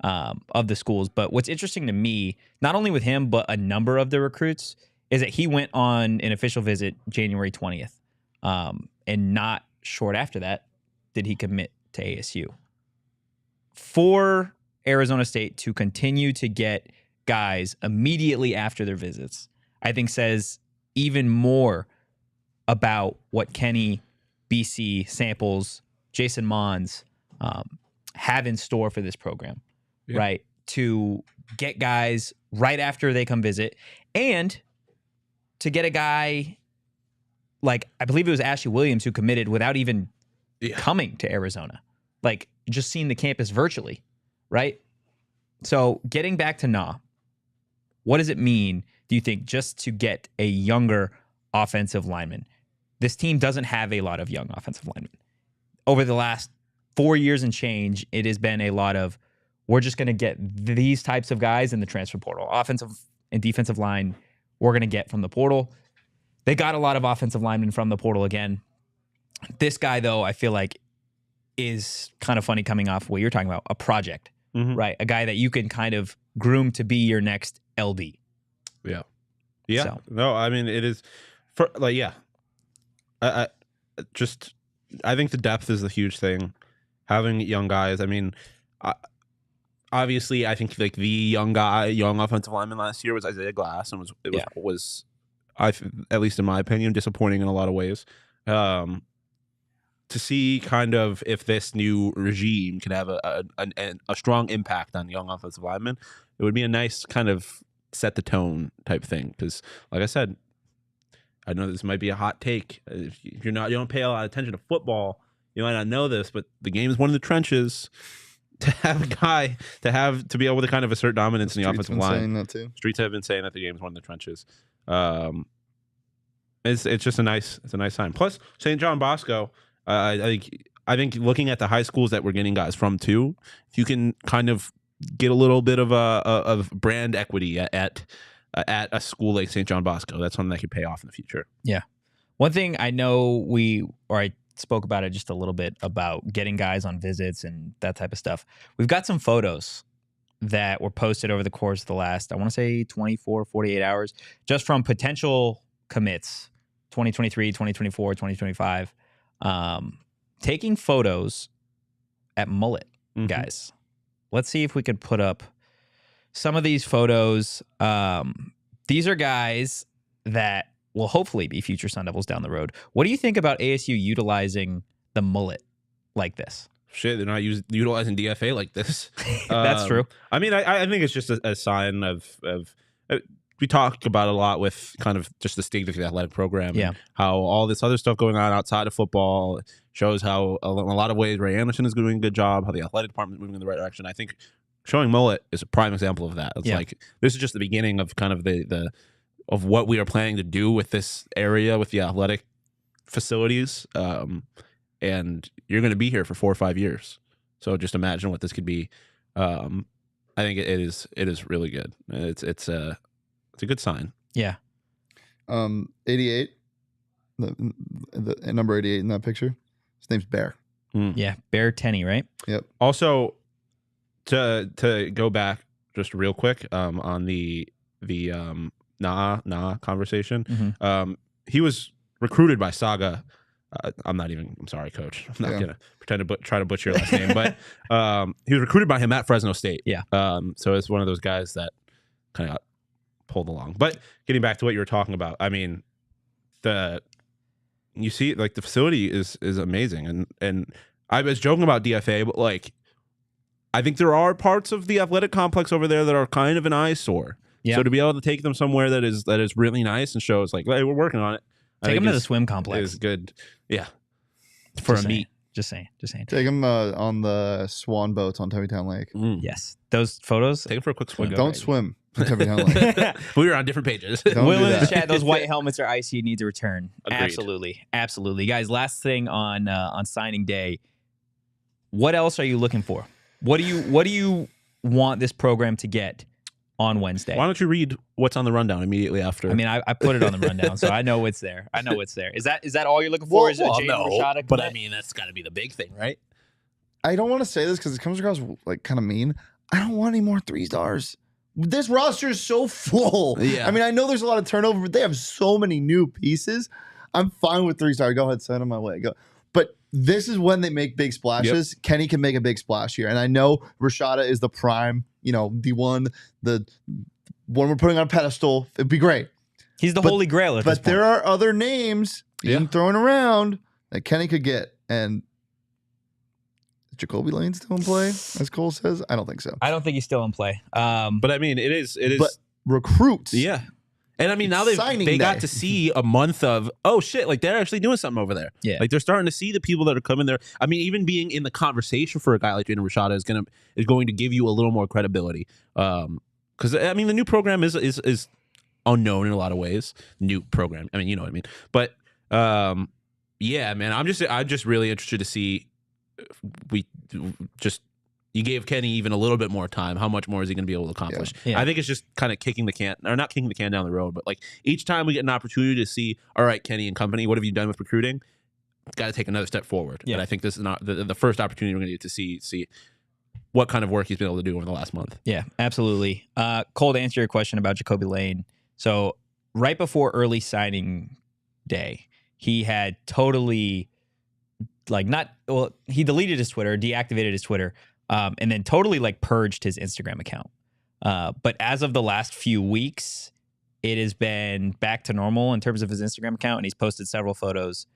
of the schools. But what's interesting to me, not only with him, but a number of the recruits, is that he went on an official visit January 20th. And not short after that did he commit to ASU. For Arizona State to continue to get guys immediately after their visits, I think says even more about what Kenny, BC, Samples, Jason Mons have in store for this program, right? To get guys right after they come visit and to get a guy like, I believe it was Ashley Williams who committed without even coming to Arizona, like just seeing the campus virtually, right? So getting back to what does it mean, do you think, just to get a younger offensive lineman? This team doesn't have a lot of young offensive linemen. Over the last 4 years and change, it has been a lot of, we're just going to get these types of guys in the transfer portal. Offensive and defensive line, we're going to get from the portal. They got a lot of offensive linemen from the portal again. This guy, though, I feel like is kind of funny coming off what you're talking about, a project, right? A guy that you can kind of groom to be your next LD. Yeah. Yeah. So. No, I mean, it is, I think the depth is the huge thing. Having young guys. I mean, obviously, I think like the young offensive lineman last year was Isaiah Glass, and was at least in my opinion, disappointing in a lot of ways. To see kind of if this new regime can have a strong impact on young offensive linemen, it would be a nice kind of set the tone type thing. Because, like I said, I know this might be a hot take. If you don't pay a lot of attention to football, you might not know this, but the game is one of the trenches. To have a guy to be able to kind of assert dominance in the offensive line. Saying that too. Streets have been saying that the game is one of the trenches. It's just a nice sign. Plus, St. John Bosco, I think looking at the high schools that we're getting guys from too, if you can kind of get a little bit of brand equity at at a school like St. John Bosco. That's something that could pay off in the future. Yeah. One thing I know I spoke about it just a little bit about getting guys on visits and that type of stuff. We've got some photos that were posted over the course of the last, I want to say 24, 48 hours, just from potential commits, 2023, 2024, 2025, taking photos at Mullett, guys. Let's see if we could put up some of these photos. These are guys that will hopefully be future Sun Devils down the road. What do you think about ASU utilizing the Mullett like this? Shit, they're not utilizing DFA like this. That's true. I mean, I think it's just a sign of we talk about it a lot with kind of just the state of the athletic program. Yeah. And how all this other stuff going on outside of football shows how in a lot of ways Ray Anderson is doing a good job, how the athletic department is moving in the right direction. I think showing Mullett is a prime example of that. It's like this is just the beginning of kind of the of what we are planning to do with this area with the athletic facilities. And you're going to be here for 4 or 5 years. So just imagine what this could be. I think it is really good. It's a good sign. Yeah. 88, the number 88 in that picture. His name's Bear. Yeah, Bear Tenney, right? Yep. Also, to go back just real quick on the Nah conversation. He was recruited by Saga. I'm sorry, coach. I'm not gonna pretend to try to butcher your last name, but he was recruited by him at Fresno State. Yeah. So it's one of those guys that kind of got pulled along. But getting back to what you were talking about, I mean, you see, like the facility is amazing, and I was joking about DFA, but like, I think there are parts of the athletic complex over there that are kind of an eyesore. Yeah. So to be able to take them somewhere that is really nice and shows like, hey, we're working on it. Take them to the swim complex. Is good. Yeah. For a meet. Just saying. Take them on the swan boats on Tempe Town Lake. Yes. Those photos. Take them for a quick swim. Don't swim on Tempe Town Lake. We were on different pages. Will in the chat, those white helmets are icy. Need to return. Agreed. Absolutely. Guys, last thing on signing day. What else are you looking for? What do you want this program to get on Wednesday? Why don't you read what's on the rundown immediately after? I mean, I put it on the rundown, so I know it's there. Is that all you're looking for? Is it Jade Rashada? But I mean, that's got to be the big thing, right? I don't want to say this because it comes across like kind of mean. I don't want any more 3-stars. This roster is so full. Yeah. I mean, I know there's a lot of turnover, but they have so many new pieces. I'm fine with 3-star. Go ahead, send them my way. Go. But this is when they make big splashes. Yep. Kenny can make a big splash here. And I know Rashada is the prime, the one we're putting on a pedestal. It'd be great. He's the holy grail at this point. But there are other names being thrown around that Kenny could get. And is Jacoby Lane still in play, as Cole says? I don't think so. I don't think he's still in play. But I mean, it is. But recruits. Yeah. And I mean, now they got to see a month of, oh shit, like they're actually doing something over there. Yeah. Like they're starting to see the people that are coming there. I mean, even being in the conversation for a guy like Jade Rashada is going to give you a little more credibility. Because I mean, the new program is unknown in a lot of ways. New program. I mean, you know what I mean. But yeah, man, I'm just really interested to see. You gave Kenny even a little bit more time. How much more is he going to be able to accomplish? Yeah. I think it's just kind of kicking the can, or not kicking the can down the road, but like each time we get an opportunity to see, all right, Kenny and company, what have you done with recruiting? Got to take another step forward. Yeah. And I think this is not the first opportunity we're going to get to see what kind of work he's been able to do over the last month. Yeah, absolutely. Cole, to answer your question about Jacoby Lane. So right before early signing day, he had totally he deleted his Twitter, deactivated his Twitter, and then totally purged his Instagram account. But as of the last few weeks, it has been back to normal in terms of his Instagram account, and he's posted several photos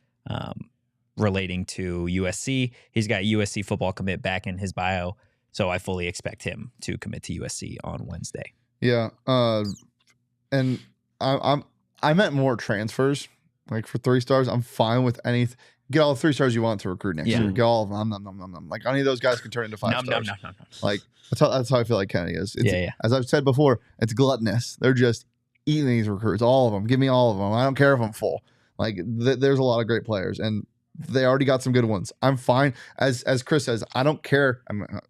relating to USC. He's got USC football commit back in his bio, so I fully expect him to commit to USC on Wednesday. Yeah, and I meant more transfers. Like for 3-stars, I'm fine with anything. Get all the 3-stars you want to recruit next year. Get all of them. Like any of those guys can turn into 5-stars. Like that's how I feel like Kenny is. As I've said before, it's gluttonous. They're just eating these recruits, all of them. Give me all of them. I don't care if I'm full. Like there's a lot of great players, and they already got some good ones. I'm fine. As Chris says, I don't care.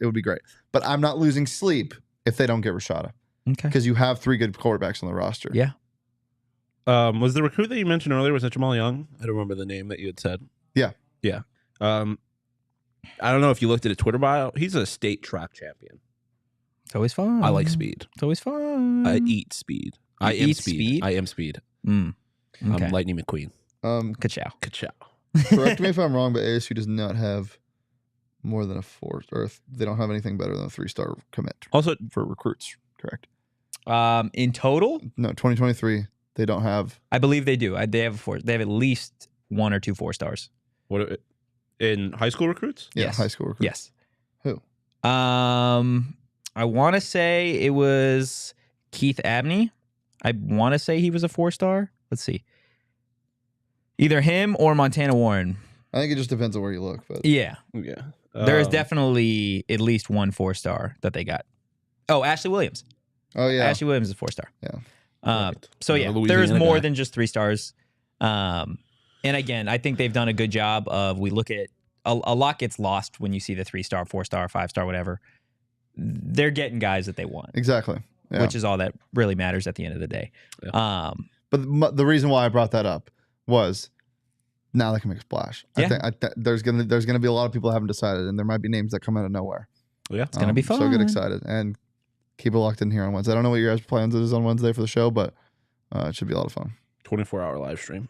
It would be great, but I'm not losing sleep if they don't get Rashada. Okay. because you have 3 good quarterbacks on the roster. Yeah. Was the recruit that you mentioned earlier, was that Jamal Young? I don't remember the name that you had said. Yeah. Yeah. I don't know if you looked at his Twitter bio. He's a state track champion. It's always fun. I like speed. It's always fun. I eat speed. I am speed. I am speed. Okay. I'm Lightning McQueen. Ka-chow. Ka-chow. Correct me if I'm wrong, but ASU does not have more than a 4, or they don't have anything better than a 3-star commit. Also, for recruits, correct? In total, No, 2023 they don't have. I believe they do. They have 4. They have at least 1 or 2 4-stars. what in high school recruits? Yeah, Yes. high school recruits. Yes. Who? I want to say it was Keith Abney. I want to say he was a 4-star. Let's see. Either him or Montana Warren. I think it just depends on where you look, but Yeah. Yeah. There is definitely at least 1 4-star that they got. Oh, Ashley Williams. oh yeah, Ashley Williams is a 4-star. Yeah. Right. So yeah, Louisiana there's more guy. than just 3 stars. And again, I think they've done a good job of, we look at, a lot gets lost when you see the 3-star, 4-star, 5-star, whatever. They're getting guys that they want, exactly. Yeah. which is all that really matters at the end of the day. Yeah. But the reason why I brought that up was now they can make a splash. Yeah. I think there's gonna be a lot of people who haven't decided, and there might be names that come out of nowhere. Yeah. It's going to be fun. So get excited and keep it locked in here on Wednesday. I don't know what your guys' plans is on Wednesday for the show, but it should be a lot of fun. 24-hour live stream.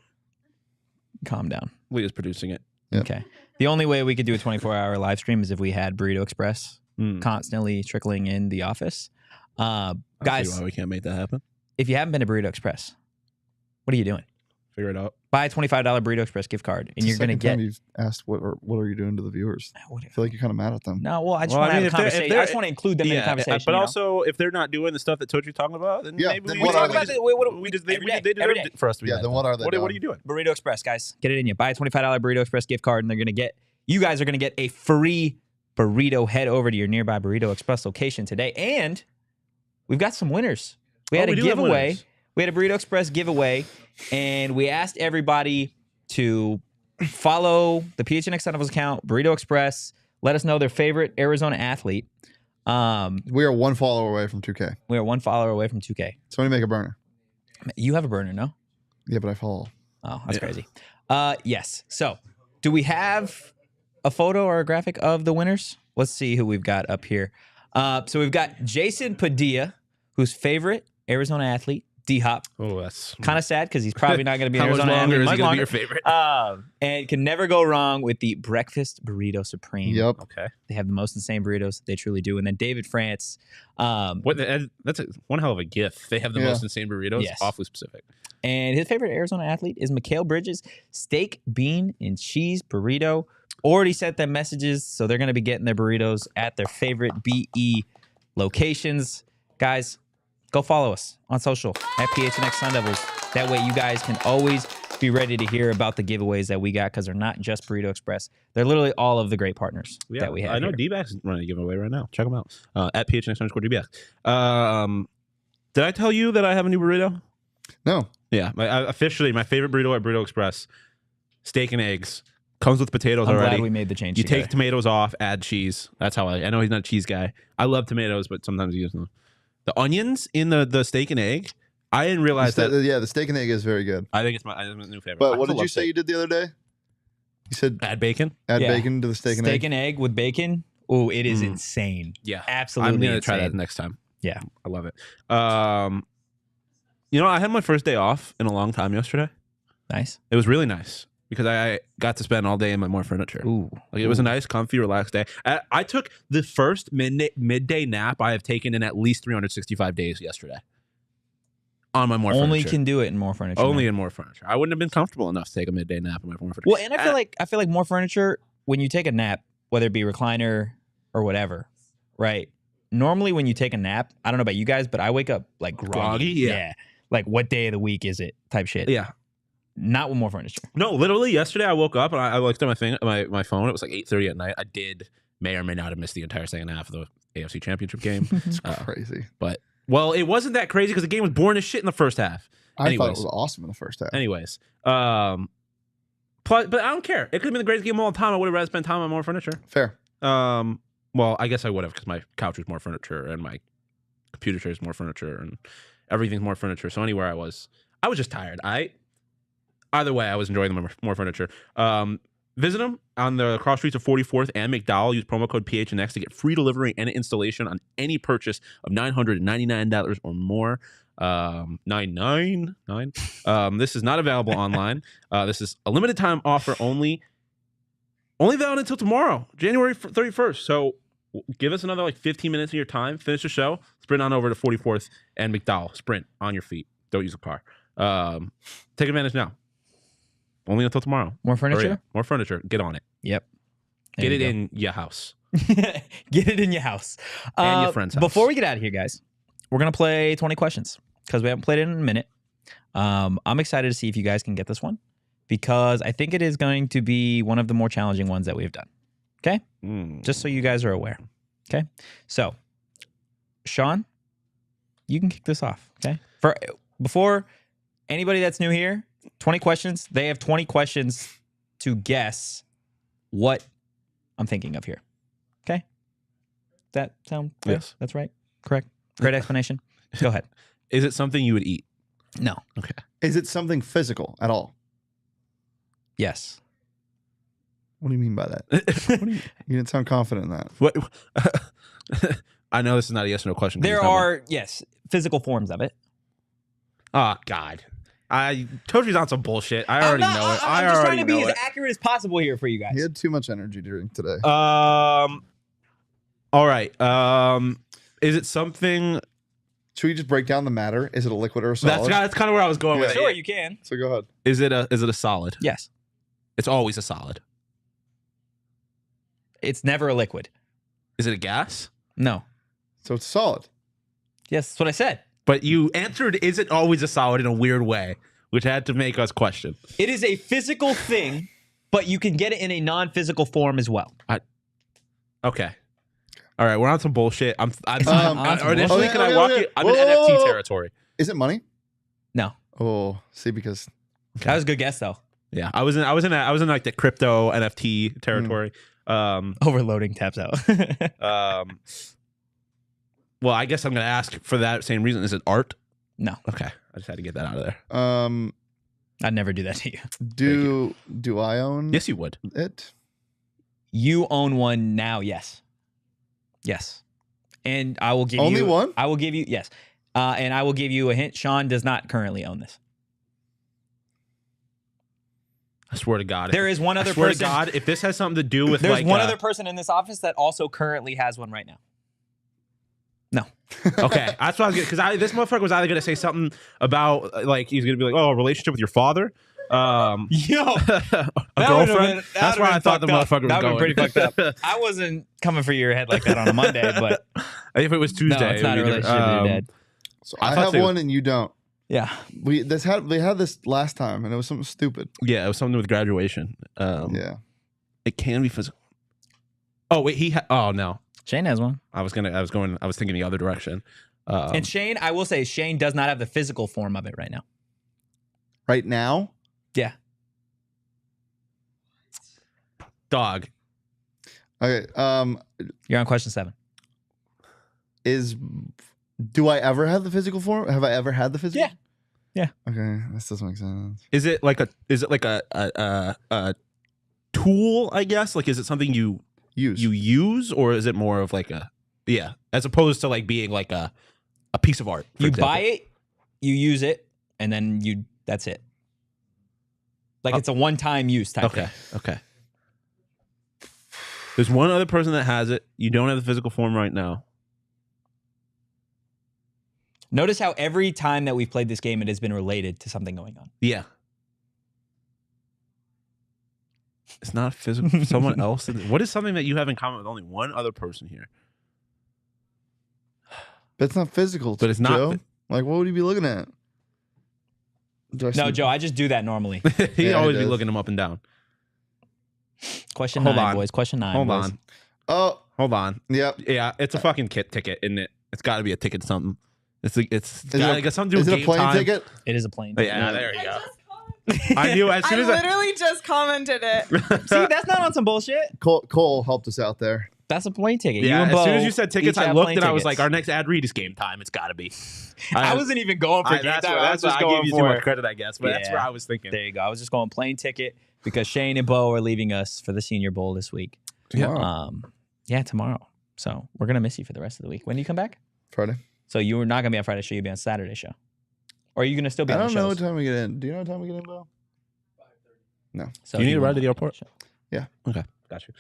Calm down. Leah's producing it. Yep. Okay. The only way we could do a 24-hour live stream is if we had Burrito Express constantly trickling in the office. I see Guys, why we can't make that happen. if you haven't been to Burrito Express, what are you doing? Figure it out. Buy a $25 Burrito Express gift card, and you're going to get. You've asked what are you doing to the viewers? I feel like you're kind of mad at them. No, well, I just Well, want to I mean, have a if they're- conversation. they're- I just want to include them in the conversation. but you know? also, if they're not doing the stuff that Tochi's talking about, then Yeah, maybe then we what talk are they about just- it. We just they every day, deserve every day. it for us to be. Yeah, that then dumb. what are they What are doing? you doing? Burrito Express, guys, get it in you. Buy a $25 Burrito Express gift card, and they're going to get. You guys are going to get a free burrito. Head over to your nearby Burrito Express location today, and we've got some winners. We had a we do have giveaway. winners. We had a Burrito Express giveaway, and we asked everybody to follow the PHNX Sun Devils account, Burrito Express. Let us know their favorite Arizona athlete. We are 1 follower away from 2K. We are 1 follower away from 2K. Somebody make a burner. You have a burner, no? Yeah, but I follow. Oh, that's Yeah. crazy. Yes. So, do we have a photo or a graphic of the winners? Let's see who we've got up here. So we've got Jason Padilla, whose favorite Arizona athlete, D-Hop. Oh, that's Kind of sad because he's probably not going to be an how much Arizona longer athlete is much he going to be longer. your favorite? And can never go wrong with the Breakfast Burrito Supreme. Yep. Okay. They have the most insane burritos. They truly do. And then David France. What? That's one hell of a gift. They have the Yeah. most insane burritos. Yes. Awfully specific. And his favorite Arizona athlete is Mikhail Bridges, steak, bean, and cheese burrito. Already sent them messages, so they're going to be getting their burritos at their favorite BE locations. Guys, go follow us on social at PHNX Sun Devils. That way you guys can always be ready to hear about the giveaways that we got, because they're not just Burrito Express. They're literally all of the great partners that we have I know here. D-Bac's running a giveaway right now. Check them out. At PHNX_DBAC. Did I tell you that I have a new burrito? No. Yeah. Officially, my favorite burrito at Burrito Express, steak and eggs. Comes with potatoes I'm already. glad we made the change You together. take tomatoes off, add cheese. That's how I know he's not a cheese guy. I love tomatoes, but sometimes he doesn't. The onions in the steak and egg, I didn't realize that. Yeah, the steak and egg is very good. I think it's my new favorite. But I what also did you love say steak. you did the other day? You said Add bacon? add Yeah. bacon to the steak and egg. with bacon. Oh, it is Mm. insane. Yeah. Absolutely I'm going to insane. try that next time. Yeah. I love it. You know, I had my first day off in a long time yesterday. Nice. It was really nice because I got to spend all day in my more furniture. Ooh. Like it was a nice, comfy, relaxed day. I took the first midday nap I have taken in at least 365 days yesterday. On my more Only furniture. can do it in more furniture. Only man. in more furniture. I wouldn't have been comfortable enough to take a midday nap in my more furniture. Well, and I feel like more furniture, when you take a nap, whether it be recliner or whatever, right? Normally when you take a nap, I don't know about you guys, but I wake up like groggy. Yeah. Like what day of the week is it type shit. Yeah. Not with more furniture. No, literally yesterday I woke up and I looked at my phone. It was like 8:30 at night. I may or may not have missed the entire second half of the AFC Championship game. It's crazy. But well, it wasn't that crazy because the game was boring as shit in the first half. I thought it Anyways. was awesome in the first half. Anyways, but I don't care. It could have been the greatest game of all time. I would have rather spent time on more furniture. Fair. Well, I guess I would have because my couch was more furniture and my computer chairs, more furniture, and everything's more furniture. So anywhere I was just tired. Either way, I was enjoying the more furniture. Visit them on the cross streets of 44th and McDowell. Use promo code PHNX to get free delivery and installation on any purchase of $999 or more. 999. This is not available online. This is a limited time offer only valid until tomorrow, January 31st. So give us another like 15 minutes of your time. Finish the show. Sprint on over to 44th and McDowell. Sprint on your feet. Don't use a car. Take advantage now. Only until tomorrow. More furniture? Yeah, more furniture. Get on it. Yep. Get it in your house. Get it in your house. And your friend's house. Before we get out of here, guys, we're going to play 20 questions because we haven't played it in a minute. I'm excited to see if you guys can get this one because I think it is going to be one of the more challenging ones that we've done. Okay? Just so you guys are aware. Okay? So, Shawn, you can kick this off. Okay? Before anybody that's new here, 20 questions. They have 20 questions to guess what I'm thinking of here. Okay? Does that sound good? Yes. That's right? Correct? Great explanation. Go ahead. Is it something you would eat? No. Okay. Is it something physical at all? Yes. What do you mean by that? You didn't sound confident in that. What? I know this is not a yes or no question. There are, yes, physical forms of it. Oh, God. I told you on some bullshit. I already know it. I'm just trying to be as accurate as possible here for you guys. He had too much energy during today. All right. Is it something? Should we just break down the matter? Is it a liquid or a solid? That's kind of where I was going with it. Sure, you can. So go ahead. Is it a solid? Yes. It's always a solid. It's never a liquid. Is it a gas? No. So it's solid. Yes, that's what I said. But you answered, is it always a solid in a weird way, which had to make us question. It is a physical thing, but you can get it in a non-physical form as well. Okay. All right, we're on some bullshit. Initially, can I walk you? I'm in Whoa. NFT territory. Is it money? No. Oh, see, because That was a good guess, though. Yeah, I was in like the crypto NFT territory. Overloading taps out. Well, I guess I'm going to ask for that same reason. Is it art? No. Okay, I just had to get that out of there. I'd never do that to you. Do I own Yes, you would. it? You own one now, yes. Yes. And I will give you... Only one? I will give you... Yes. And I will give you a hint. Shawn does not currently own this. I swear to God. There is one other person... I swear to God, if this has something to do with There's one other person in this office that also currently has one right now. No. Okay, that's what I was going to... Because this motherfucker was either going to say something about, like, he's going to be like, oh, a relationship with your father? Yo! A girlfriend? That's why I thought the motherfucker was going. That would have been pretty fucked up. I wasn't coming for your head like that on a Monday, but... If it was Tuesday... No, it's not a relationship with your dad. So I have one and you don't. Yeah. We had this last time and it was something stupid. Yeah, it was something with graduation. Yeah. It can be physical. Oh, wait, oh, no. Shane has one. I was thinking the other direction. And Shane, I will say, Shane does not have the physical form of it right now. Right now? Yeah. Dog. Okay. You're on question 7. Do I ever have the physical form? Have I ever had the physical? Yeah. Okay, this doesn't make sense. Is it like a tool, I guess? Like, is it something you use, or is it more of like as opposed to like being like a piece of art? You buy it, you use it, and then that's it. Like it's a one-time use type thing. Okay. There's one other person that has it. You don't have the physical form right now. Notice how every time that we've played this game, it has been related to something going on. Yeah. It's not physical. Someone else. What is something that you have in common with only one other person here? But it's not physical. But it's not. Joe. Like, what would you be looking at? No, Joe, I just do that normally. He always be looking them up and down. Question 9, boys. Question 9. Hold boys. on. Oh. Hold on. Yep. Yeah, it's a fucking ticket, isn't it? It's got to be a ticket something. It's something to do Is with it a plane time. ticket? It is a plane. Yeah, there you go. I knew as soon as I literally just commented it. See, that's not on some bullshit. Cole helped us out there. That's a plane ticket. Yeah, you and as soon Bo as you said tickets, each I have looked plane and I was tickets. like, our next ad read is game time. It's got to be. I wasn't even going for game time. I was just I going give you for too much credit, I guess, but that's Yeah. where I was thinking. There you go. I was just going plane ticket because Shane and Bo are leaving us for the Senior Bowl this week. Tomorrow. Tomorrow. So we're gonna miss you for the rest of the week. When do you come back? Friday. So you were not gonna be on Friday show. You'll be on Saturday show, or are you gonna still be? I on don't the know what shows? time we get in. Do you know what time we get in, Bo? No. So Do you need he a ride won't to the be on airport? show. Yeah. Okay, got you.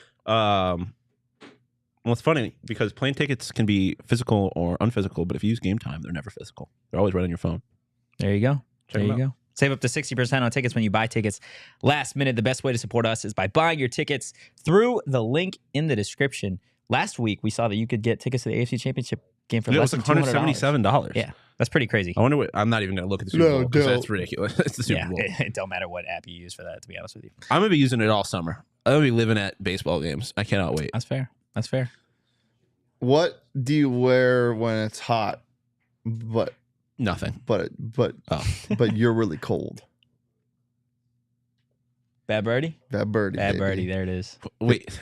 Well, it's funny because plane tickets can be physical or unphysical, but if you use Game Time, they're never physical. They're always right on your phone. There you go. Check there them you go. Save up to 60% on tickets when you buy tickets last minute. The best way to support us is by buying your tickets through the link in the description. Last week, we saw that you could get tickets to the AFC Championship game for It less was than like $277. $177. Yeah, that's pretty crazy. I wonder what. I'm not even going to look at the Super No, Bowl because don't. that's ridiculous. It's the Super Yeah, Bowl. it don't matter what app you use for that, to be honest with you. I'm going to be using it all summer. I'm going to be living at baseball games. I cannot wait. That's fair. That's fair. What do you wear when it's hot, but Nothing. but Oh. but you're really cold? Bad birdie? Bad birdie. Bad baby. birdie. There it is. Wait.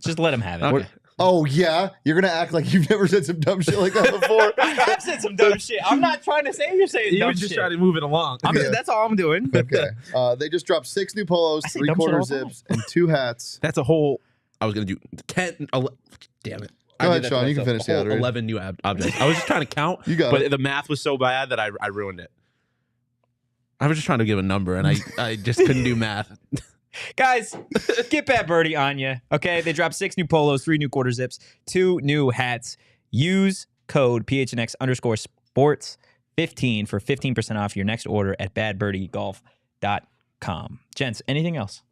Just let him have it. Okay. Oh yeah, you're gonna act like you've never said some dumb shit like that before. I've said some dumb shit. I'm not trying to say you're saying You dumb were just shit. trying to move it along. That's all I'm doing. Okay. They just dropped 6 new polos, I say dumb shit 3/4 all the time. zips, and 2 hats. That's a whole. I was going to do 10. Damn it. Go I ahead, did that Shawn, to you can myself. finish the A whole ad read. 11 new objects. I was just trying to count, You got but it. the math was so bad that I ruined it. I was just trying to give a number, and I just couldn't do math. Guys, get Bad Birdie on you. Okay, they dropped 6 new polos, 3 new quarter zips, 2 new hats. Use code PHNX_sports 15 for 15% off your next order at badbirdiegolf.com. Gents, anything else?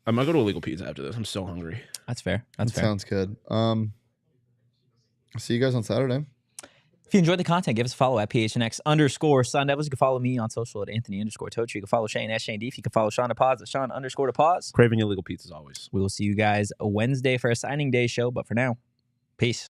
I'm going to go to a legal pizza after this. I'm so hungry. That's fair. That's That fair. sounds good. See you guys on Saturday. If you enjoyed the content, give us a follow at PHNX_Sun Devils. You can follow me on social at Anthony_Tochi. You can follow Shane at Shane Deef. You can follow Shawn at Pause at Shawn_to_Pause. Craving illegal pizzas always. We will see you guys Wednesday for a signing day show. But for now, peace.